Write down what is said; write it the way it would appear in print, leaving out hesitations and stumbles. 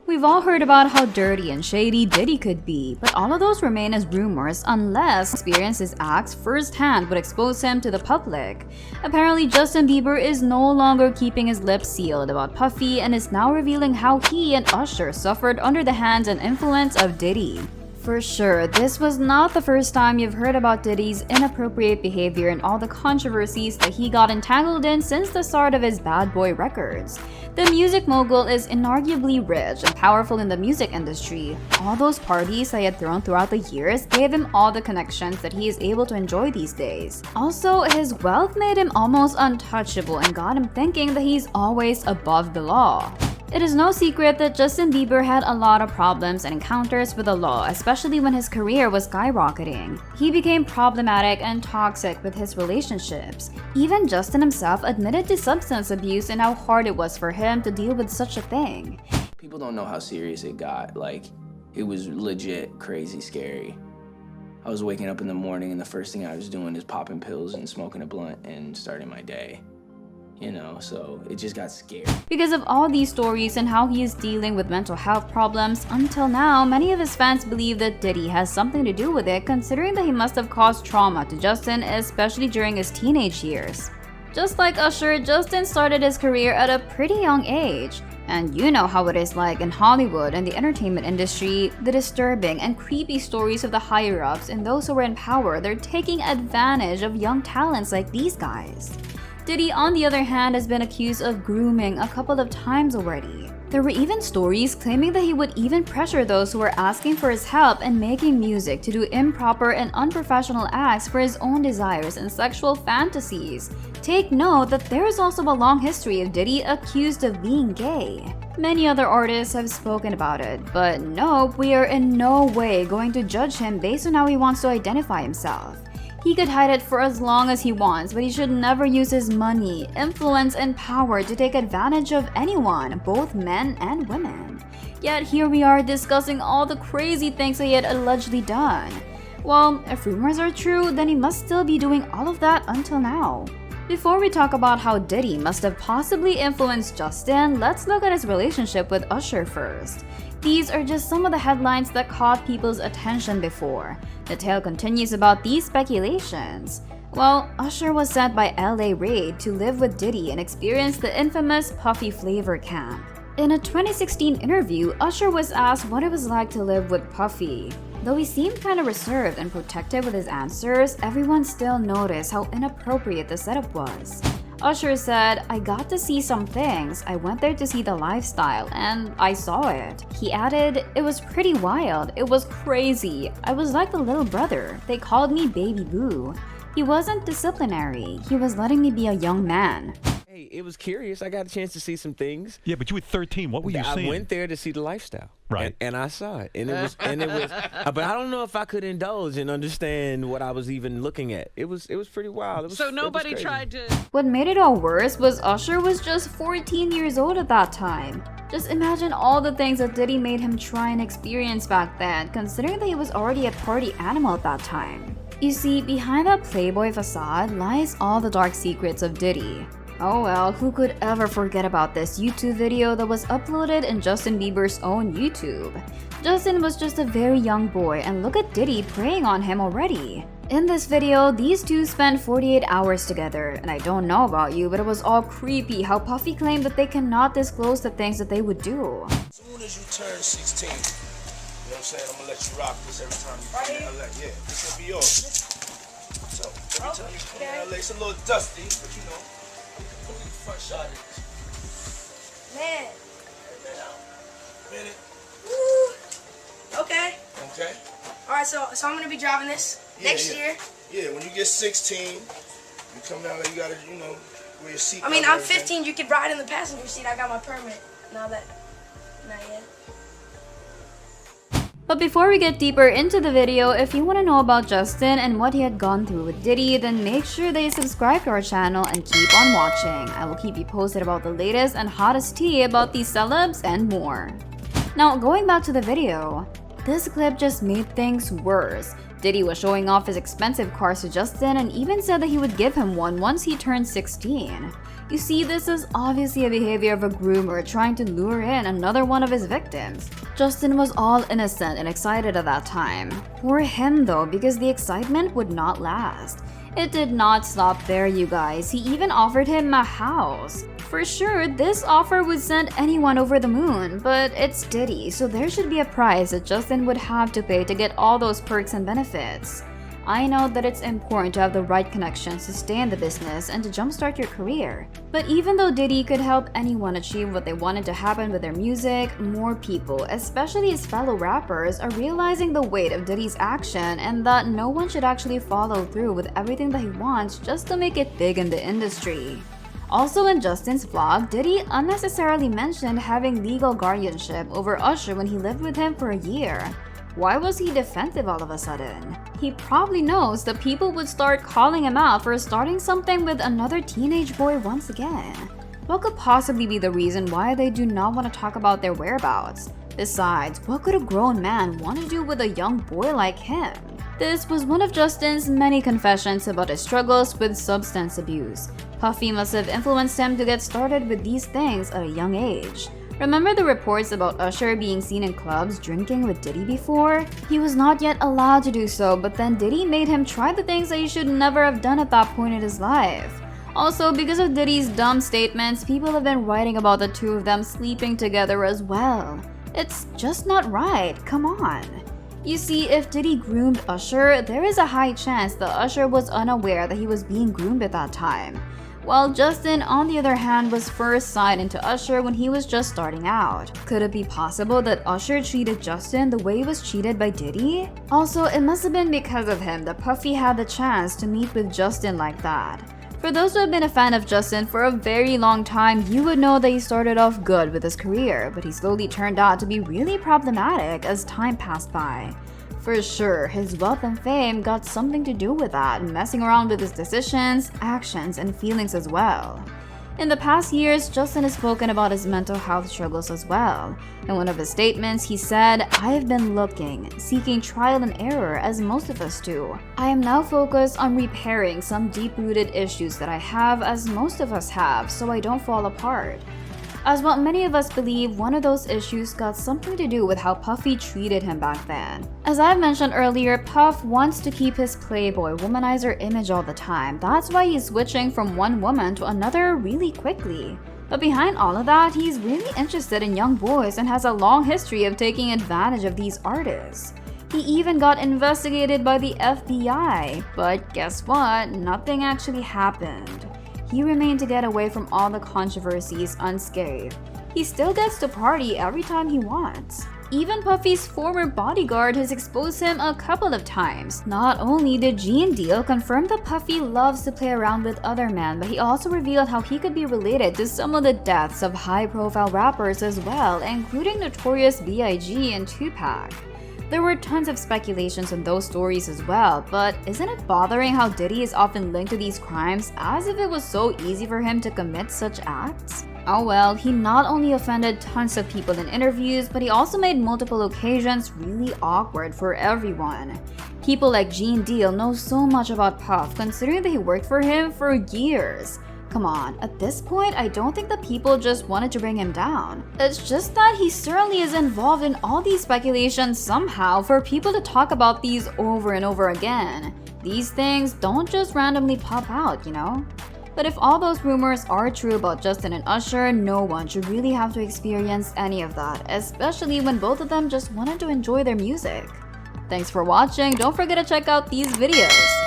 We've all heard about how dirty and shady Diddy could be, but all of those remain as rumors unless experience his acts firsthand would expose him to the public. Apparently, Justin Bieber is no longer keeping his lips sealed about Puffy and is now revealing how he and Usher suffered under the hands and influence of Diddy. For sure, this was not the first time you've heard about Diddy's inappropriate behavior and all the controversies that he got entangled in since the start of his Bad Boy records. The music mogul is inarguably rich and powerful in the music industry. All those parties that he had thrown throughout the years gave him all the connections that he is able to enjoy these days. Also, his wealth made him almost untouchable and got him thinking that he's always above the law. It is no secret that Justin Bieber had a lot of problems and encounters with the law, especially when his career was skyrocketing. He became problematic and toxic with his relationships. Even Justin himself admitted to substance abuse and how hard it was for him to deal with such a thing. People don't know how serious it got. Like, it was legit crazy scary. I was waking up in the morning and the first thing I was doing is popping pills and smoking a blunt and starting my day. You know, so it just got scary. Because of all these stories and how he is dealing with mental health problems, until now, many of his fans believe that Diddy has something to do with it, considering that he must have caused trauma to Justin, especially during his teenage years. Just like Usher, Justin started his career at a pretty young age. And you know how it is like in Hollywood and the entertainment industry, the disturbing and creepy stories of the higher-ups and those who are in power, they're taking advantage of young talents like these guys. Diddy, on the other hand, has been accused of grooming a couple of times already. There were even stories claiming that he would even pressure those who were asking for his help and making music to do improper and unprofessional acts for his own desires and sexual fantasies. Take note that there is also a long history of Diddy accused of being gay. Many other artists have spoken about it, but nope, we are in no way going to judge him based on how he wants to identify himself. He could hide it for as long as he wants, but he should never use his money, influence, and power to take advantage of anyone, both men and women. Yet here we are discussing all the crazy things that he had allegedly done. Well, if rumors are true, then he must still be doing all of that until now. Before we talk about how Diddy must have possibly influenced Justin, let's look at his relationship with Usher first. These are just some of the headlines that caught people's attention before. The tale continues about these speculations. Well, Usher was sent by LA Raid to live with Diddy and experience the infamous Puffy flavor camp. In a 2016 interview, Usher was asked what it was like to live with Puffy. Though he seemed kind of reserved and protective with his answers, everyone still noticed how inappropriate the setup was. Usher said, "I got to see some things. I went there to see the lifestyle, and I saw it." He added, "It was pretty wild. It was crazy. I was like the little brother. They called me Baby Boo. He wasn't disciplinary. He was letting me be a young man." Hey, it was curious. I got a chance to see some things. Yeah, but you were 13. What were you seeing? I went there to see the lifestyle. Right. And I saw it. And it was but I don't know if I could indulge and understand what I was even looking at. It was pretty wild. So nobody tried to... What made it all worse was Usher was just 14 years old at that time. Just imagine all the things that Diddy made him try and experience back then, considering that he was already a party animal at that time. You see, behind that playboy facade lies all the dark secrets of Diddy. Oh well, who could ever forget about this YouTube video that was uploaded in Justin Bieber's own YouTube? Justin was just a very young boy, and look at Diddy preying on him already. In this video, these two spent 48 hours together, and I don't know about you, but it was all creepy how Puffy claimed that they cannot disclose the things that they would do. As soon as you turn 16, you know what I'm saying, I'm gonna let you rock this every time you come in LA. Yeah, this will be yours. So, every time you come in LA, it's a little dusty, but you know. First shot is. Man. Minute. Woo. Okay. Okay. All right, so I'm gonna be driving this next year. Yeah, when you get 16, you come down there, you gotta, you know, wear your seatbelt. I mean, I'm 15. You could ride in the passenger seat. I got my permit. Not yet. But before we get deeper into the video, if you want to know about Justin and what he had gone through with Diddy, then make sure that you subscribe to our channel and keep on watching. I will keep you posted about the latest and hottest tea about these celebs and more. Now, going back to the video, this clip just made things worse. Diddy was showing off his expensive cars to Justin and even said that he would give him one once he turned 16. You see, this is obviously a behavior of a groomer trying to lure in another one of his victims. Justin was all innocent and excited at that time. Poor him though, because the excitement would not last. It did not stop there, you guys. He even offered him a house. For sure, this offer would send anyone over the moon, but it's Diddy, so there should be a price that Justin would have to pay to get all those perks and benefits. I know that it's important to have the right connections to stay in the business and to jumpstart your career. But even though Diddy could help anyone achieve what they wanted to happen with their music, more people, especially his fellow rappers, are realizing the weight of Diddy's action and that no one should actually follow through with everything that he wants just to make it big in the industry. Also in Justin's vlog, Diddy unnecessarily mentioned having legal guardianship over Usher when he lived with him for a year. Why was he defensive all of a sudden? He probably knows that people would start calling him out for starting something with another teenage boy once again. What could possibly be the reason why they do not want to talk about their whereabouts? Besides, what could a grown man want to do with a young boy like him? This was one of Justin's many confessions about his struggles with substance abuse. Puffy must have influenced him to get started with these things at a young age. Remember the reports about Usher being seen in clubs drinking with Diddy before? He was not yet allowed to do so, but then Diddy made him try the things that he should never have done at that point in his life. Also, because of Diddy's dumb statements, people have been writing about the two of them sleeping together as well. It's just not right, come on. You see, if Diddy groomed Usher, there is a high chance that Usher was unaware that he was being groomed at that time. While Justin, on the other hand, was first signed into Usher when he was just starting out. Could it be possible that Usher treated Justin the way he was treated by Diddy? Also, it must have been because of him that Puffy had the chance to meet with Justin like that. For those who have been a fan of Justin for a very long time, you would know that he started off good with his career, but he slowly turned out to be really problematic as time passed by. For sure, his wealth and fame got something to do with that, messing around with his decisions, actions, and feelings as well. In the past years, Justin has spoken about his mental health struggles as well. In one of his statements, he said, "I have been looking, seeking trial and error as most of us do. I am now focused on repairing some deep-rooted issues that I have as most of us have, so I don't fall apart." As what many of us believe, one of those issues got something to do with how Puffy treated him back then. As I've mentioned earlier, Puff wants to keep his playboy womanizer image all the time. That's why he's switching from one woman to another really quickly. But behind all of that, he's really interested in young boys and has a long history of taking advantage of these artists. He even got investigated by the FBI, but guess what? Nothing actually happened. He remained to get away from all the controversies unscathed. He still gets to party every time he wants. Even Puffy's former bodyguard has exposed him a couple of times. Not only did Gene Deal confirm that Puffy loves to play around with other men, but he also revealed how he could be related to some of the deaths of high-profile rappers as well, including Notorious B.I.G. and Tupac. There were tons of speculations on those stories as well, but isn't it bothering how Diddy is often linked to these crimes as if it was so easy for him to commit such acts? Oh well, he not only offended tons of people in interviews, but he also made multiple occasions really awkward for everyone. People like Gene Deal know so much about Puff, considering that he worked for him for years. Come on, at this point, I don't think that people just wanted to bring him down. It's just that he certainly is involved in all these speculations somehow for people to talk about these over and over again. These things don't just randomly pop out, you know? But if all those rumors are true about Justin and Usher, no one should really have to experience any of that, especially when both of them just wanted to enjoy their music. Thanks for watching, don't forget to check out these videos.